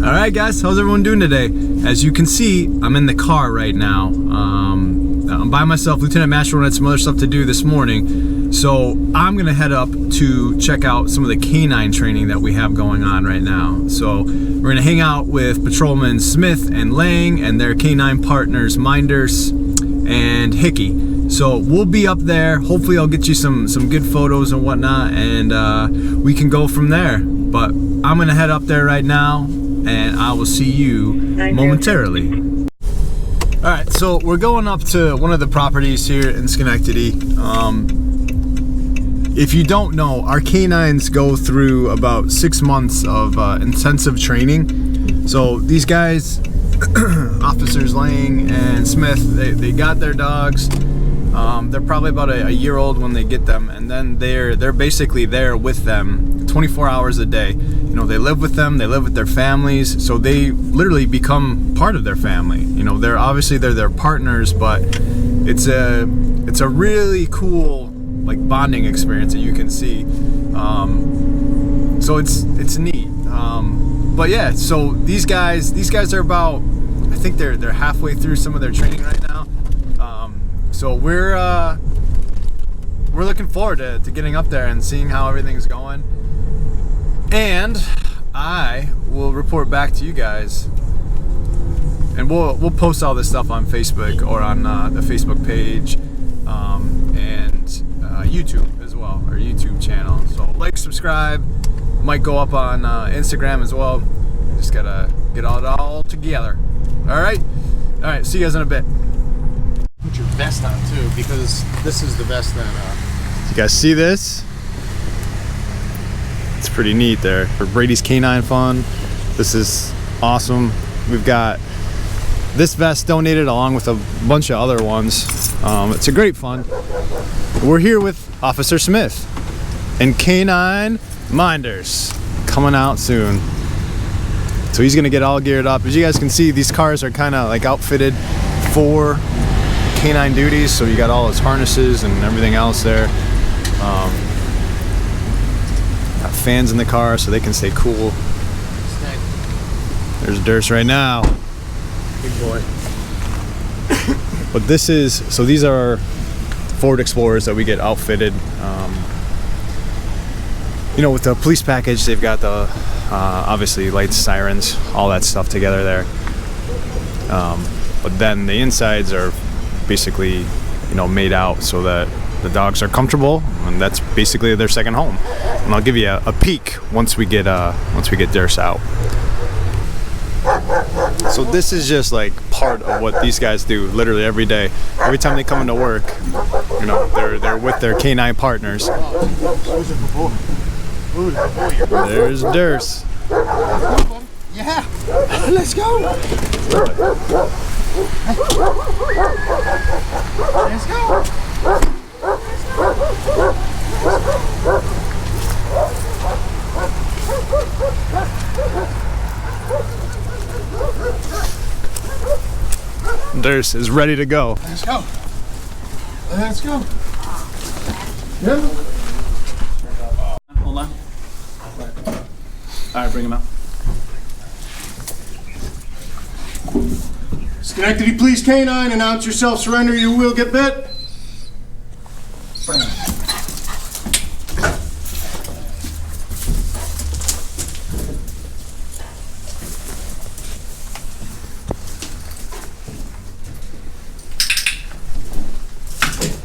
Alright guys, how's everyone doing today? As you can see, I'm in the car right now. I'm by myself. Lieutenant Mastro had some other stuff to do this morning. So I'm gonna head up to check out some of the K9 training that we have going on right now. So we're gonna hang out with Patrolman Smith and Lang and their K9 partners, Minders and Hickey. So we'll be up there. Hopefully I'll get you some good photos and whatnot, and we can go from there. But I'm gonna head up there right now, and I will see you momentarily. Alright, so we're going up to one of the properties here in Schenectady. If you don't know, our K9s go through about 6 months of intensive training. So these guys, Officers Lang and Smith, they got their dogs. They're probably about a year old when they get them, and then they're basically there with them 24 hours a day. You know, they live with them, they live with their families, so they literally become part of their family. You know, they're their partners, but it's a really cool like bonding experience that you can see. So it's neat. But yeah, so these guys are about, I think they're halfway through some of their training right now. So we're looking forward to getting up there and seeing how everything's going. And I will report back to you guys, and we'll post all this stuff on Facebook or on the Facebook page, and YouTube as well, our YouTube channel. So like, subscribe, might go up on Instagram as well. Just gotta get it all together. All right, see you guys in a bit. Put your vest on too, because this is the vest that You guys see this? It's pretty neat there for Brady's K9 Fun. This is awesome. We've got this vest donated along with a bunch of other ones. It's a great fun. We're here with Officer Smith and K9 Minders coming out soon. So he's gonna get all geared up. As you guys can see, these cars are kind of like outfitted for K9 duties, so you got all his harnesses and everything else there. Got fans in the car so they can stay cool. There's Durst right now. big boy. But these are Ford Explorers that we get outfitted. You know, with the police package, they've got the obviously lights, sirens, all that stuff together there. But then the insides are basically, you know, made out so that the dogs are comfortable, and that's basically their second home. And I'll give you a peek once we get Durst out. So this is just like part of what these guys do literally every day. Every time they come into work, you know, they're with their K9 partners. There's Durst. Yeah, let's go. Let's go. Durst is ready to go. Let's go. Let's go. Yeah. Hold on. All right, bring him out. Schenectady Police K9, announce yourself, surrender, you will get bit.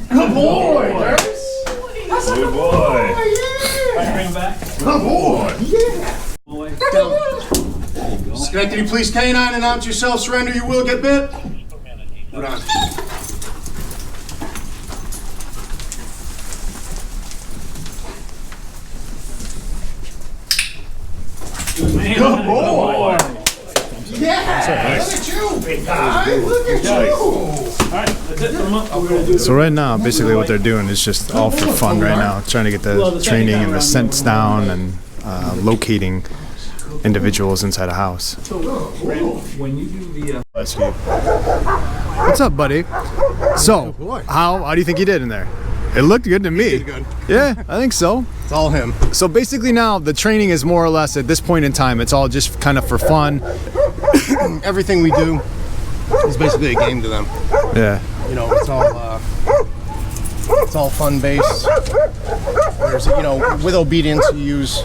Good boy, Durst. Good boy. Yeah. Bring him back. Good boy. Yeah. Boy. Schenectady Police K9, announce yourself, surrender, you will get bit. Put on. Good boy. Yeah. Look at you, big guy. Look at you. All right, that's it. Put him up. We're gonna do So right now, basically what they're doing is just all for fun right now, trying to get the training and the scents down and locating individuals inside a house. when you do the What's up, buddy? So, how do you think you did in there? It looked good to me. Did good. Yeah, I think so. It's all him. So basically now the training is more or less at this point in time, it's all just kind of for fun. Everything we do is basically a game to them. Yeah. You know, it's all fun based. There's, you know, with obedience you use,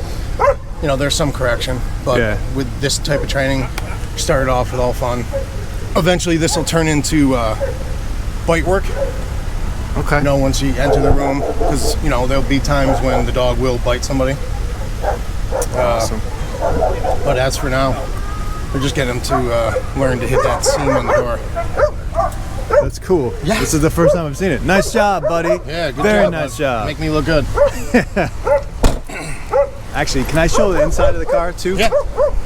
you know, there's some correction, but Yeah. with this type of training, started off with all fun. Eventually this will turn into bite work. Okay. You know, once you enter the room, because, you know, there'll be times when the dog will bite somebody. Awesome. But as for now, we're just getting him to learn to hit that seam in the door. That's cool. Yeah. This is the first time I've seen it. Nice job, buddy. Yeah, good Very job. nice bud. job. Make me look good. Actually, can I show the inside of the car too? Yeah.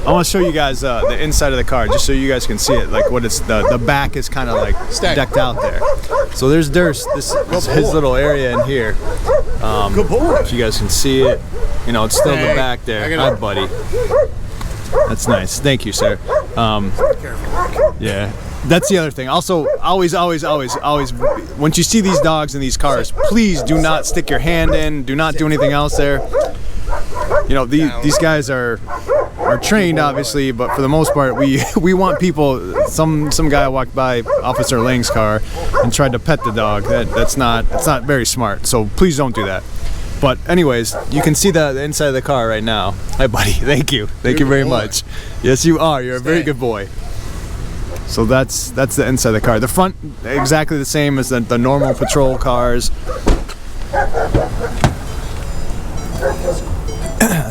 I want to show you guys the inside of the car, just so you guys can see it. Like what it's the back is kind of like Stacked. decked out there. So there's Durst. This is his little area in here. Good boy. If you guys can see it, you know it's still the Hey, back there. back it Hi, up. buddy. That's nice. Thank you, sir. Yeah. That's the other thing. Also, always, once you see these dogs in these cars, please do not stick your hand in. Do not do anything else there. You know, these guys are trained, obviously, but for the most part, we want people. Some guy walked by Officer Lang's car and tried to pet the dog. It's not very smart. So please don't do that. But anyways, you can see the inside of the car right now. Hi, buddy. Thank you. Thank you very much. Yes, you are. You're a very good boy. So that's the inside of the car. The front, exactly the same as the normal patrol cars.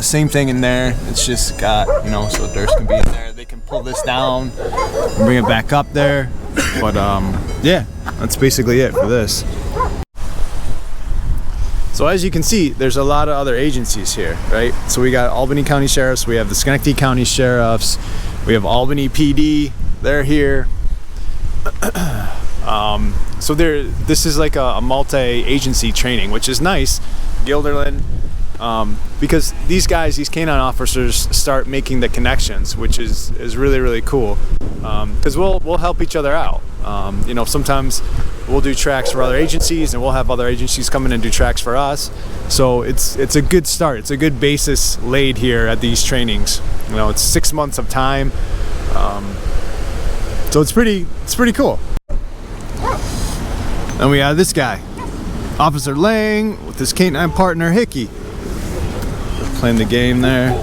Same thing in there. It's just got, you know, so Durst can be in there. They can pull this down and bring it back up there. But yeah, that's basically it for this. So as you can see, there's a lot of other agencies here, right? So we got Albany County Sheriffs, we have the Schenectady County Sheriffs, we have Albany PD, they're here. So this is like a multi-agency training, which is nice, Guilderland, because these guys, these canine officers, start making the connections, which is really, really cool. Because we'll help each other out. You know, sometimes we'll do tracks for other agencies, and we'll have other agencies come in and do tracks for us. So it's a good start. It's a good basis laid here at these trainings. You know, it's 6 months of time. So it's pretty cool. And we have this guy, Officer Lang, with his K9 partner Hickey. Playing the game there.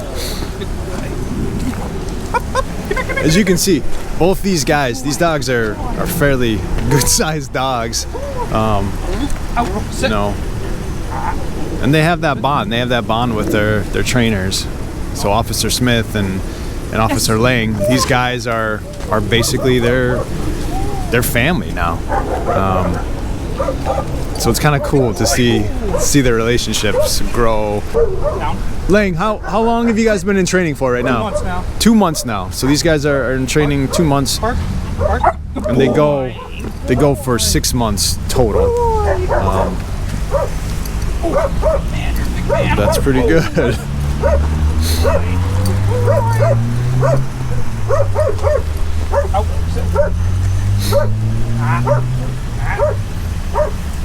As you can see, both these guys, these dogs are fairly good-sized dogs. You know, and they have that bond. They have that bond with their trainers. So Officer Smith and Officer Lang, these guys are basically their family now. So it's kind of cool to see their relationships grow. Lang, how long have you guys been in training for right now? 2 months now. 2 months now. So these guys are in training 2 months, and they go for 6 months total. That's pretty good.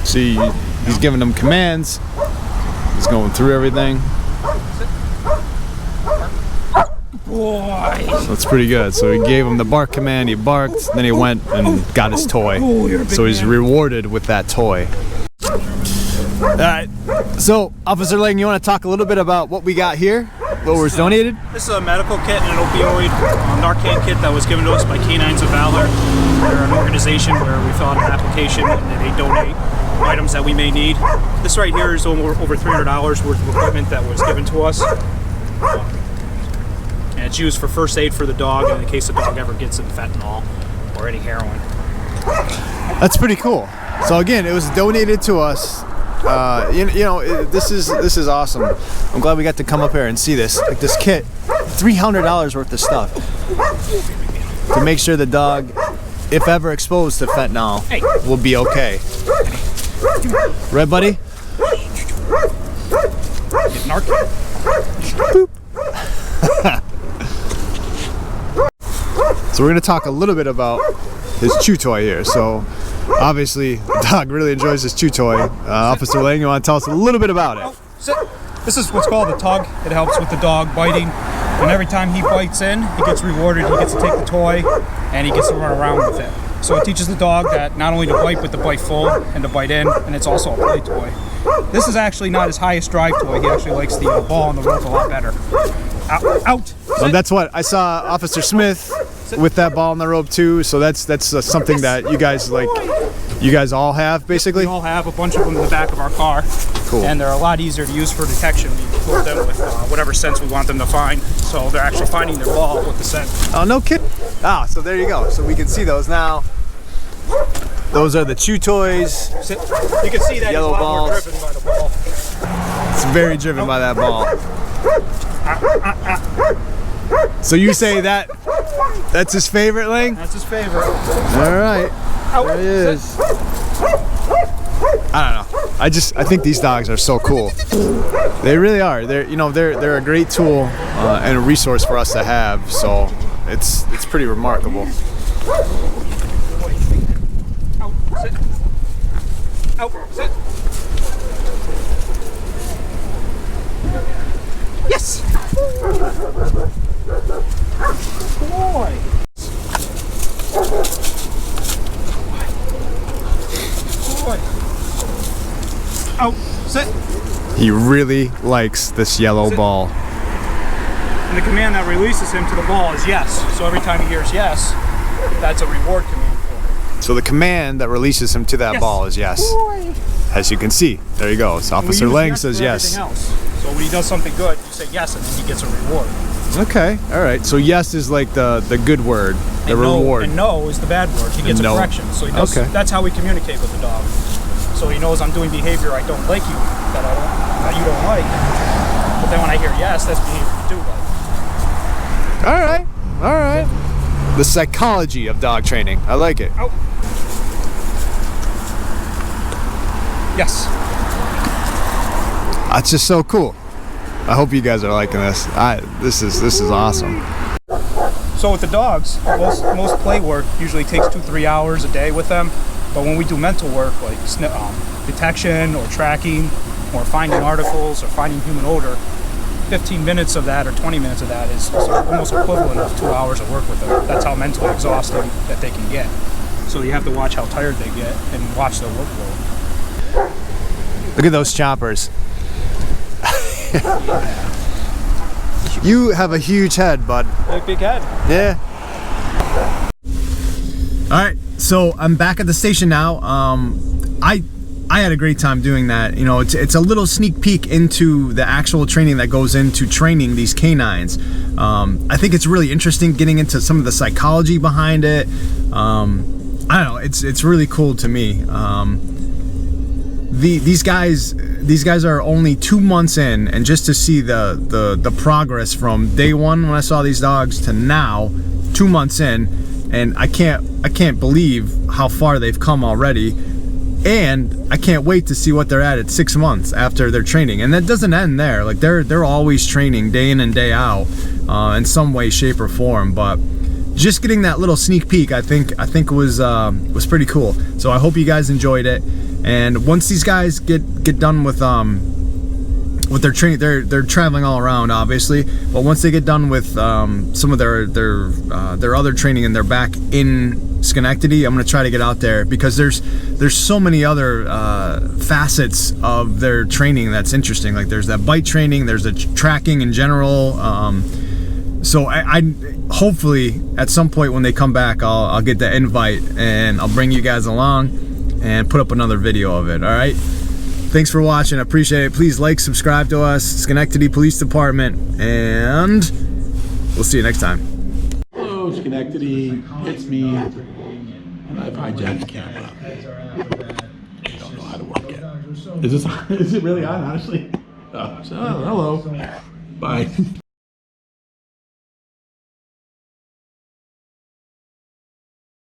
See, he's giving them commands. He's going through everything. So that's pretty good. So he gave him the bark command, he barked, then he went and got his toy. So he's rewarded with that toy. Alright, so Officer Lang, you want to talk a little bit about what we got here? What was donated? This is a medical kit and an opioid Narcan kit that was given to us by Canines of Valor. They're an organization where we fill out an application and they donate items that we may need. This right here is over $300 worth of equipment that was given to us. And it's used for first aid for the dog in case the dog ever gets into fentanyl or any heroin. That's pretty cool. So again, it was donated to us. You know, this is awesome. I'm glad we got to come up here and see this. Like this kit, $300 worth of stuff to make sure the dog, if ever exposed to fentanyl, will be okay. Right, buddy? Narcan. So we're gonna talk a little bit about his chew toy here. So obviously the dog really enjoys this chew toy. Officer Lang, you want to tell us a little bit about it? Sit. This is what's called a tug. It helps with the dog biting. And every time he bites in, he gets rewarded. He gets to take the toy and he gets to run around with it. So it teaches the dog that not only to bite, but to bite full and to bite in, and it's also a play toy. This is actually not his highest drive toy. He actually likes the ball on the rope a lot better. Out. Well, that's what I saw Officer Smith with that ball on the rope too. So that's something that you guys like. You guys all have basically. We all have a bunch of them in the back of our car. Cool. And they're a lot easier to use for detection. We equip them with whatever sense we want them to find. So they're actually finding their ball with the scent. Oh, no kidding. Ah, so there you go. So we can see those now. Those are the chew toys. You can see that Yellow he's a lot more balls. driven by the ball. It's very driven by that ball. So you say that's his favorite, Lang? That's his favorite. All right. There he is. I don't know. I think these dogs are so cool. They really are. They're a great tool and a resource for us to have. So it's pretty remarkable. Out, sit. Out, sit. Yes. Boy. Out, sit. He really likes this yellow ball. And the command that releases him to the ball is yes. So every time he hears yes, that's a reward command for him. So the command that releases him to that ball is yes. Boy. As you can see, there you go. So Officer Lang says yes. So when he does something good, you say yes, and then he gets a reward. Okay, all right. So yes is like the good word, the reward. And no is the bad word. He gets a correction. So he does. Okay. That's how we communicate with the dog. So he knows I'm doing behavior I don't like you, that you don't like. But then when I hear yes, that's behavior you do like. All right. The psychology of dog training. I like it. Out. Yes. That's just so cool. I hope you guys are liking this. This is awesome. So with the dogs, most play work usually takes 2-3 hours a day with them. But when we do mental work like detection or tracking or finding articles or finding human odor, 15 minutes of that or 20 minutes of that is almost equivalent of 2 hours of work with them. That's how mentally exhausting that they can get. So you have to watch how tired they get and watch their workload. Look at those choppers. You have a huge head, bud. Big head. Yeah. All right, so I'm back at the station now. I had a great time doing that. You know, it's a little sneak peek into the actual training that goes into training these canines. I think it's really interesting getting into some of the psychology behind it. I don't know. It's really cool to me. These guys are only 2 months in, and just to see the progress from day one when I saw these dogs to now, 2 months in, and I can't believe how far they've come already, and I can't wait to see what they're at 6 months after their training. And that doesn't end there. Like they're always training day in and day out in some way, shape, or form. But just getting that little sneak peek, I think was pretty cool. So I hope you guys enjoyed it. And once these guys get done with their training, they're traveling all around, obviously. But once they get done with some of their other training and they're back in Schenectady, I'm gonna try to get out there because there's so many other facets of their training that's interesting. Like there's that bite training, there's the tracking in general. So I hopefully at some point when they come back, I'll get the invite and I'll bring you guys along and put up another video of it. All right. Thanks for watching. I appreciate it. Please like, subscribe to us, Schenectady Police Department, and we'll see you next time. Hello, Schenectady. It's me. And I've hijacked the camera. I don't know how to work it. Is it really on, honestly? Oh, so, hello. Bye.